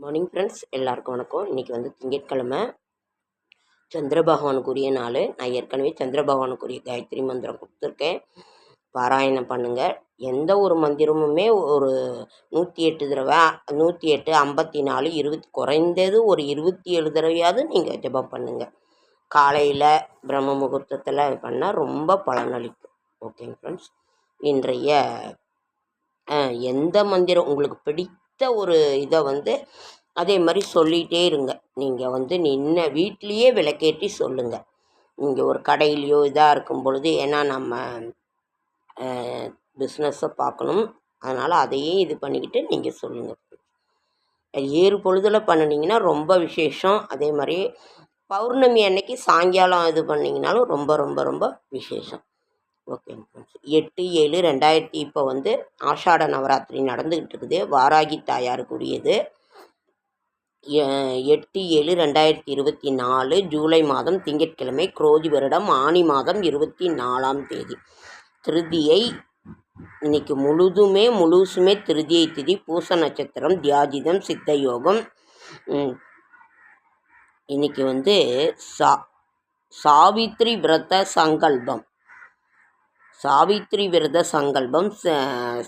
Morning friends, எல்லாருக்கும் வணக்கம். இன்றைக்கி வந்து திங்கட்கிழமை, சந்திர பகவானுக்குரிய நாள். நான் ஏற்கனவே சந்திர பகவானுக்குரிய காயத்ரி மந்திரம் கொடுத்துருக்கேன். பாராயணம் பண்ணுங்கள். எந்த ஒரு மந்திரமுமே ஒரு 108 தடவை, 108, 54, 20, குறைந்தது ஒரு 27 தடவையாவது நீங்கள் ஜெபம் பண்ணுங்கள். காலையில் பிரம்ம முகூர்த்தத்தில் பண்ணால் ரொம்ப பலனளிக்கும். ஓகேங்க ஃப்ரெண்ட்ஸ். இன்றைய எந்த மந்திரம் உங்களுக்கு பிடித்த ஒரு இதை வந்து அதே மாதிரி சொல்லிகிட்டே இருங்க. நீங்கள் வந்து வீட்லேயே விளக்கேற்றி சொல்லுங்கள். நீங்கள் ஒரு கடையிலையோ இதாக இருக்கும் பொழுது, ஏன்னா நம்ம பிஸ்னஸை பார்க்கணும். அதனால் அதையே இது பண்ணிக்கிட்டு நீங்கள் சொல்லுங்கள். ஏறு பொழுதில் பண்ணினீங்கன்னா ரொம்ப விசேஷம். அதே மாதிரி பௌர்ணமி அன்னைக்கு சாயங்காலம் இது பண்ணிங்கனாலும் ரொம்ப ரொம்ப ரொம்ப விசேஷம். ஓகேங்க ஃப்ரெண்ட்ஸ். 8/7/2000 இப்போ வந்து ஆஷாட நவராத்திரி நடந்துக்கிட்டு இருக்குது. வாராகி தாயாருக்குரியது. 8/7/2024 ஜூலை மாதம் திங்கட்கிழமை, குரோதி வருடம் ஆனி மாதம் 24ஆம் தேதி. திருதியை இன்னைக்கு முழுசுமே திருதியை திதி. பூச நட்சத்திரம், தியாஜிதம், சித்த யோகம். இன்னைக்கு வந்து சாவித்ரி விரத சங்கல்பம். சாவித்ரி விரத சங்கல்பம்.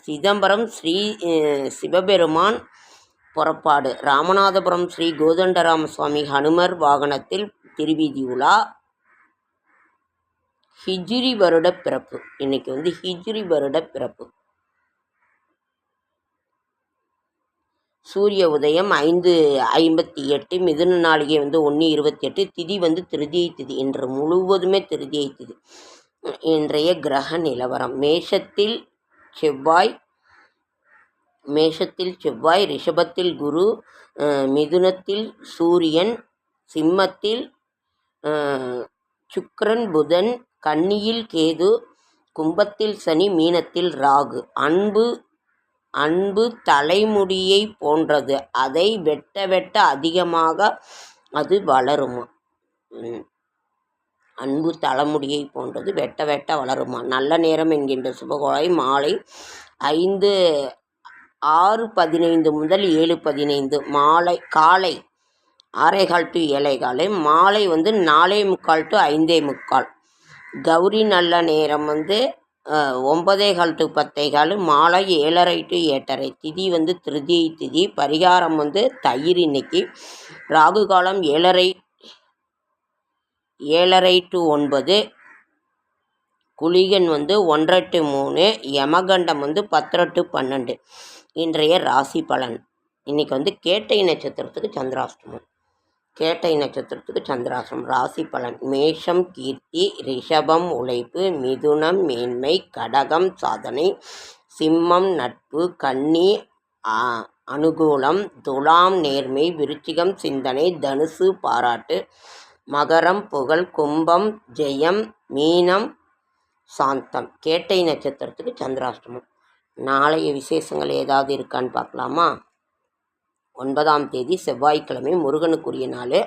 சிதம்பரம் ஸ்ரீ சிவபெருமான் புறப்பாடு. ராமநாதபுரம் ஸ்ரீ கோதண்டராம சுவாமி ஹனுமர் வாகனத்தில் திருவீதி உலா. ஹிஜ்ரி வருட பிறப்பு. இன்னைக்கு வந்து ஹிஜ்ரி வருட பிறப்பு. சூரிய உதயம் 5:58. மிதுன நாளிகை வந்து 1:28. திதி வந்து திருதியை திதி. இன்று முழுவதுமே திருதியை திதி. இன்றைய கிரக நிலவரம். மேஷத்தில் செவ்வாய், ரிஷபத்தில் குரு, மிதுனத்தில் சூரியன், சிம்மத்தில் சுக்கிரன் புதன், கன்னியில் கேது, கும்பத்தில் சனி, மீனத்தில் ராகு. அன்பு தலைமுடியை போன்றது. அதை வெட்ட அதிகமாக அது வளருமா? அன்பு தலைமுடியை போன்றது, வெட்ட வளருமா? நல்ல நேரம் என்கின்ற சுபகோளை மாலை 6:15 முதல் 7:15. காலை 6:15 to 7:15. மாலை வந்து 4:45 to 5:45. கௌரி நல்ல நேரம் வந்து 9:15 to 10:15. மாலை 7:30 to 8:30. திதி வந்து திருதியை திதி. பரிகாரம் வந்து தயிர் இன்னைக்கு. ராகு காலம் 7:30 to 9. குளிகன் வந்து 1:30 to 3. யமகண்டம் வந்து 10:30 to 12. இன்றைய ராசி பலன். இன்னைக்கு வந்து கேட்டை நட்சத்திரத்துக்கு சந்திராஷ்டிரமம். ராசி பலன். மேஷம் கீர்த்தி, ரிஷபம் உழைப்பு, மிதுனம் மேன்மை, கடகம் சாதனை, சிம்மம் நட்பு, கன்னி அனுகூலம், துலாம் நேர்மை, விருச்சிகம் சிந்தனை, தனுசு பாராட்டு, மகரம் புகழ், கும்பம் ஜெயம், மீனம் சாந்தம். கேட்டை நட்சத்திரத்துக்கு சந்திராஷ்டிரமம். நாளைய விசேஷங்கள் ஏதாவது இருக்கான்னு பார்க்கலாமா? 9ஆம் தேதி செவ்வாய்க்கிழமை, முருகனுக்குரிய நாள்.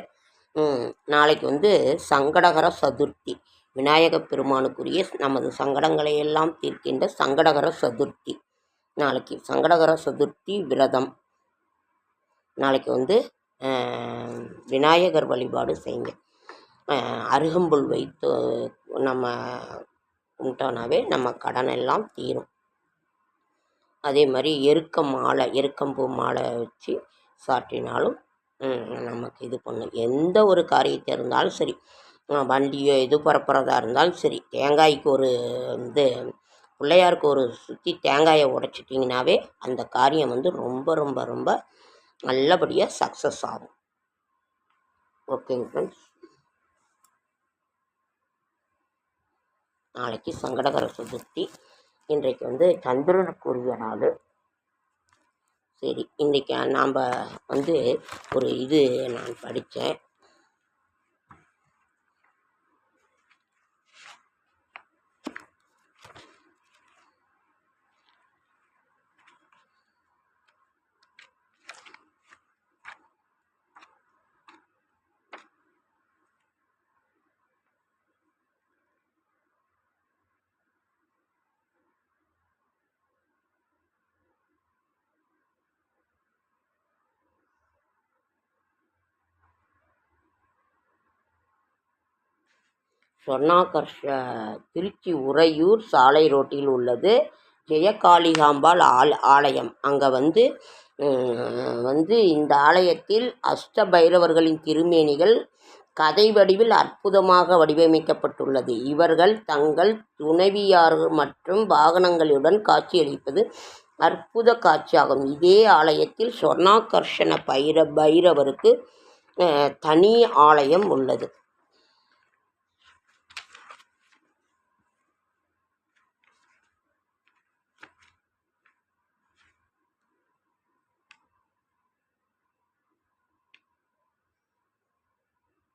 நாளைக்கு வந்து சங்கடகர சதுர்த்தி. விநாயகப் பெருமானுக்குரிய நமது சங்கடங்களை எல்லாம் தீர்க்கின்ற சங்கடகர சதுர்த்தி. நாளைக்கு சங்கடகர சதுர்த்தி விரதம். நாளைக்கு வந்து விநாயகர் வழிபாடு செய்யுங்க. அருகம்புல் வைத்து நம்ம கும்பிட்டோன்னாவே நம்ம கடனெல்லாம் தீரும். அதே மாதிரி எருக்கம்பூ மாலை வச்சு சாற்றினாலும் நமக்கு இது பண்ணும். எந்த ஒரு காரியத்தை இருந்தாலும் சரி, வண்டியோ எது பரப்புறதா இருந்தாலும் சரி, தேங்காய்க்கு ஒரு பிள்ளையாருக்கு ஒரு சுற்றி தேங்காயை உடைச்சிட்டிங்கனாவே அந்த காரியம் வந்து ரொம்ப ரொம்ப ரொம்ப நல்லபடியாக சக்ஸஸ் ஆகும். ஓகேங்க ஃப்ரெண்ட்ஸ். நாளைக்கு சங்கடகர சதுர்த்தி. இன்றைக்கு வந்து சந்திரனுக்குரிய நாள். சரி, இன்றைக்கி நாம் வந்து ஒரு நான் படித்தேன். சொர்ணாகர்ஷ திருச்சி உறையூர் சாலை ரோட்டில் உள்ளது. ஜெயகாளிகாம்பாள் ஆலயம். அங்கே வந்து இந்த ஆலயத்தில் அஷ்ட பைரவர்களின் திருமேனிகள் கதை வடிவில் அற்புதமாக வடிவமைக்கப்பட்டுள்ளது. இவர்கள் தங்கள் துணைவியார்கள் மற்றும் வாகனங்களுடன் காட்சியளிப்பது அற்புத காட்சியாகும். இதே ஆலயத்தில் சொர்ணாகர்ஷண பைரவருக்கு தனி ஆலயம் உள்ளது.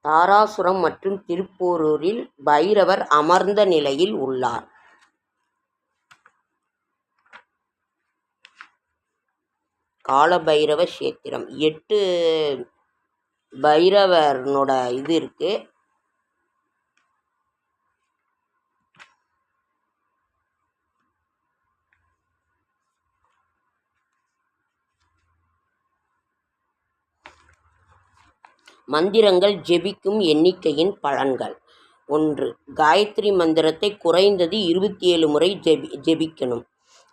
தாராசுரம் மற்றும் திருப்போரூரில் பைரவர் அமர்ந்த நிலையில் உள்ளார். காலபைரவ கஷேத்திரம் 8 பைரவர்னோட இது இருக்கு. மந்திரங்கள் ஜெபிக்கும் எண்ணிக்கையின் பலன்கள். 1. காயத்ரி மந்திரத்தை குறைந்தது 27 முறை ஜெபிக்கணும்.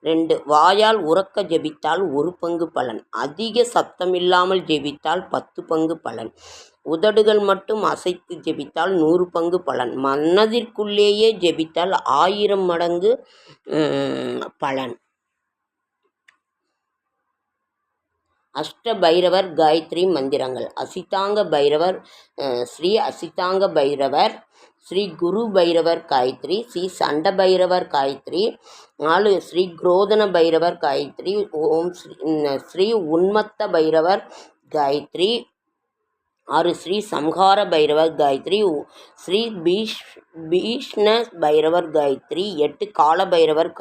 2. வாயால் உரக்க ஜெபித்தால் 1 பங்கு பலன். அதிக சத்தமில்லாமல் ஜெபித்தால் 10 பங்கு பலன். உதடுகள் மட்டும் அசைத்து ஜெபித்தால் 100 பங்கு பலன். மனதிற்குள்ளேயே ஜெபித்தால் 1000 மடங்கு பலன். அஷ்ட பைரவர் காயத்ரி மந்திரங்கள். அசிதாங்க பைரவர் ஸ்ரீ அசிதாங்க பைரவர், ஸ்ரீ குரு பைரவர் காயத்ரி, ஸ்ரீ சண்ட பைரவர் காயத்ரி. 4. ஸ்ரீ குரோதன பைரவர் காயத்ரி. ஓம் ஸ்ரீ உன்மத்த பைரவர் காயத்ரி. 6. ஸ்ரீ சம்ஹார பைரவர் காயத்ரி. ஸ்ரீ பீஷ்ண பைரவர் காயத்ரி. 8. கால பைரவர்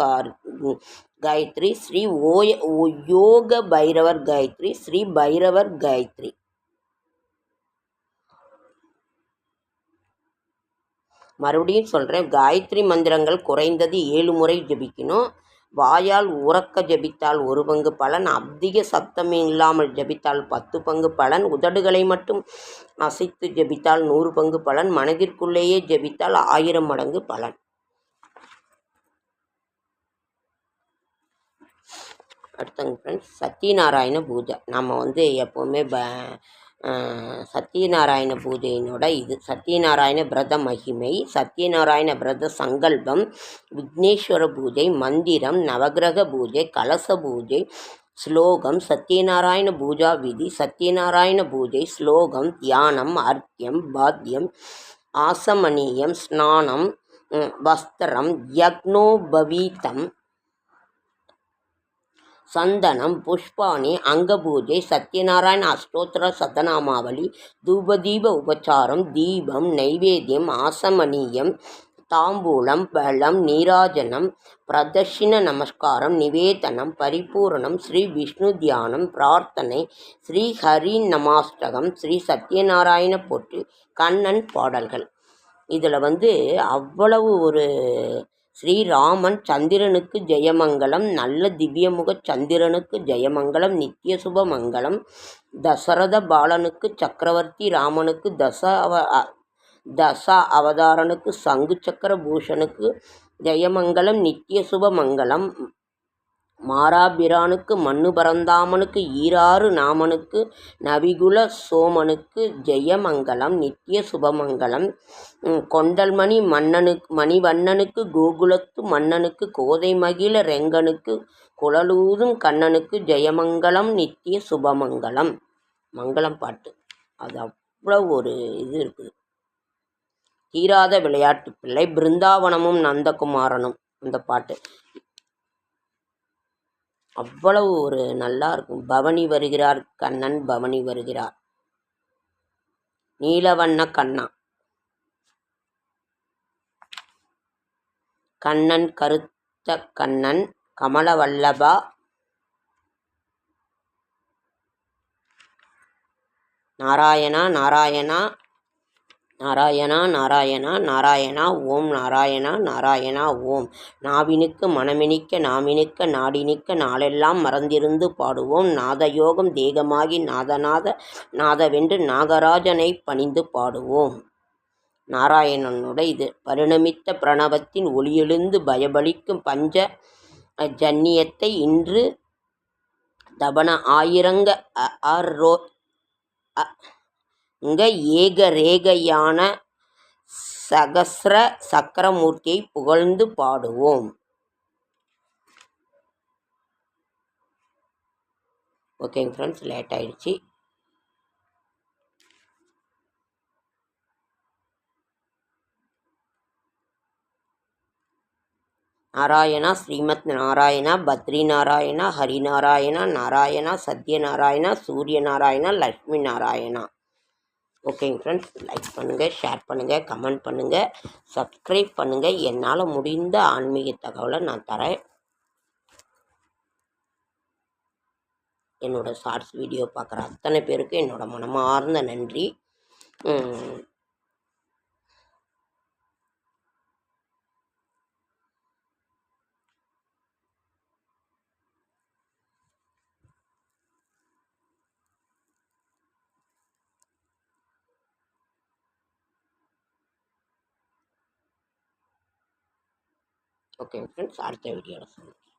காயத்ரி. ஸ்ரீ யோக பைரவர் காயத்ரி. ஸ்ரீ பைரவர் காயத்ரி. மறுபடியும் சொல்கிறேன், காயத்ரி மந்திரங்கள் குறைந்தது 7 முறை ஜபிக்கணும். வாயால் உரக்க ஜபித்தால் 1 பங்கு பலன். அதிக சத்தம் இல்லாமல் ஜபித்தால் 10 பங்கு பலன். உதடுகளை மட்டும் அசைத்து ஜபித்தால் 100 பங்கு பலன். மனதிற்குள்ளேயே ஜபித்தால் 1000 மடங்கு பலன். அடுத்தங்க ஃப்ரெண்ட்ஸ், சத்யநாராயண பூஜை. நம்ம எப்போவுமே சத்யநாராயண பூஜையினோட இது சத்யநாராயண விரத மகிமை, சத்யநாராயண விரத சங்கல்பம், விக்னேஸ்வர பூஜை, மந்திரம், நவகிரக பூஜை, கலச பூஜை, ஸ்லோகம், சத்யநாராயண பூஜா விதி, சத்யநாராயண பூஜை, ஸ்லோகம், தியானம், அர்க்கியம், பாத்தியம், ஆசமனியம், ஸ்நானம், வஸ்திரம், யக்னோபவீதம், சந்தனம், புஷ்பாணி, அங்கபூஜை, சத்யநாராயண அஷ்டோத்திர சதநாமாவளி, தூபதீப உபச்சாரம், தீபம், நைவேத்தியம், ஆசமனியம், தாம்பூலம், பலம், நீராஜனம், பிரதட்சிண நமஸ்காரம், நிவேதனம், பரிபூரணம், ஸ்ரீ விஷ்ணு தியானம், பிரார்த்தனை, ஸ்ரீ ஹரி நமாஷ்டகம், ஸ்ரீ சத்யநாராயண போற்று, கண்ணன் பாடல்கள். இதில் அவ்வளவு ஒரு ஸ்ரீராமன் சந்திரனுக்கு ஜெயமங்கலம், நல்ல திவ்யமுக சந்திரனுக்கு ஜெயமங்கலம், நித்திய சுப மங்கலம், தசரத பாலனுக்கு, சக்கரவர்த்தி ராமனுக்கு, தச அவதாரனுக்கு, சங்கு சக்கர பூஷனுக்கு ஜெயமங்கலம், நித்திய சுப மங்கலம், மாராபிரானுக்கு, மண்ணு பரந்தாமனுக்கு, ஈராறு நாமனுக்கு, நவிகுல சோமனுக்கு ஜெயமங்கலம், நித்திய சுபமங்கலம், கொண்டல்மணி மணிவண்ணனுக்கு, கோகுலத்து மன்னனுக்கு, கோதை மகிழ ரெங்கனுக்கு, குழலூதும் கண்ணனுக்கு ஜெயமங்கலம், நித்திய சுபமங்கலம். மங்களம் பாட்டு அது அவ்வளவு ஒரு இது இருக்குது. தீராத விளையாட்டு பிள்ளை, பிருந்தாவனமும் நந்தகுமாரனும், அந்த பாட்டு அவ்வளவு ஒரு நல்லா இருக்கும். பவனி வருகிறார் கண்ணன், பவனி வருகிறார், நீலவண்ண கண்ணா, கண்ணன் கருத்த கண்ணன், கமலவல்லபா, நாராயணா நாராயணா நாராயணா நாராயணா நாராயணா ஓம் நாராயணா நாராயணா ஓம். நாவினுக்கு மனமினிக்க நாமினுக்க நாடினிக்க நாளெல்லாம் மறந்திருந்து பாடுவோம். நாதயோகம் தேகமாகி நாதநாத நாதவென்று நாகராஜனை பணிந்து பாடுவோம். நாராயணனோட இது பரிணமித்த பிரணவத்தின் ஒளியெழுந்து பயபலிக்கும் பஞ்ச ஜன்னியத்தை இன்று தபன ஆயிரங்க ஏகரேகையான சகஸ்ர சக்கரமூர்த்தியை புகழ்ந்து பாடுவோம். ஓகேங்க ஃப்ரெண்ட்ஸ், லேட் ஆயிடுச்சு. நாராயணா, ஸ்ரீமத் நாராயணா, பத்ரி நாராயணா, ஹரிநாராயணா, நாராயணா, சத்யநாராயணா, சூரிய நாராயணா, லக்ஷ்மி நாராயணா. ஓகேங்க ஃப்ரெண்ட்ஸ், லைக் பண்ணுங்கள், ஷேர் பண்ணுங்கள், கமெண்ட் பண்ணுங்கள், சப்ஸ்கிரைப் பண்ணுங்கள். என்னால் முடிந்த ஆன்மீக தகவலை நான் தரேன். என்னோடய ஷார்ட்ஸ் வீடியோ பார்க்குற அத்தனை பேருக்கு என்னோடய மனமார்ந்த நன்றி. ஓகே ஃப்ரெண்ட்ஸ், அடுத்த வீடியோவில் சொல்லுங்கள்.